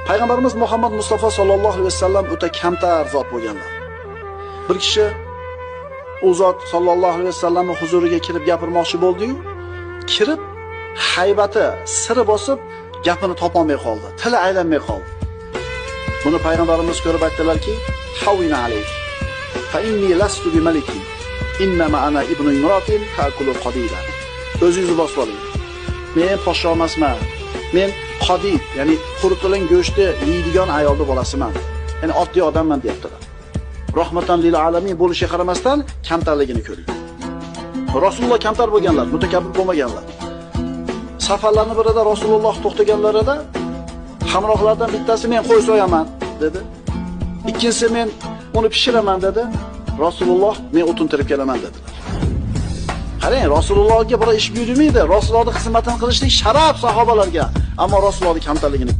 Payg'ambarimiz Muhammad Mustafa sallallohu alayhi vasallam o'ta kamtar zot bo'lganlar. Bir kishi u zot sallallohu alayhi vasallamning huzuriga kirib gapirmoqchi bo'ldi-yu, kirib haybati, siri bosib gapini topolmay qoldi, tili aylanmay qoldi. Buni payg'ambarimiz ko'rib aytdilarki: "Hawina alayk, fa inni lastu bi malikin, innama ana ibnu imratin ta'kulu qadida." O'zingizni bosib oling. Men podsho emasman. Men qadid, ya'ni quritilgan go'shtni yeydigan ayolning bolasiman. Ya'ni oddiy odamman deyaptilar. Rahmatan lil alamin bo'lishiga qaramasdan kamtarligini ko'ring. Rasululloh kamtar bo'lganlar, mutakabbir bo'lmaganlar. Safarlarning birida Rasululloh to'xtaganlarida hamrohlardan bittasi men qo'y so'yaman dedi. Ikkinchisi men uni pishiraman dedi. Rasululloh men o'tin terib kelaman dedilar. Qarang, Rasulullohga bir ish buyurmaydi. Rasulullohning xizmatini qilishlik sharaf sahobalarga, ammo Rasulullohning kamtarligini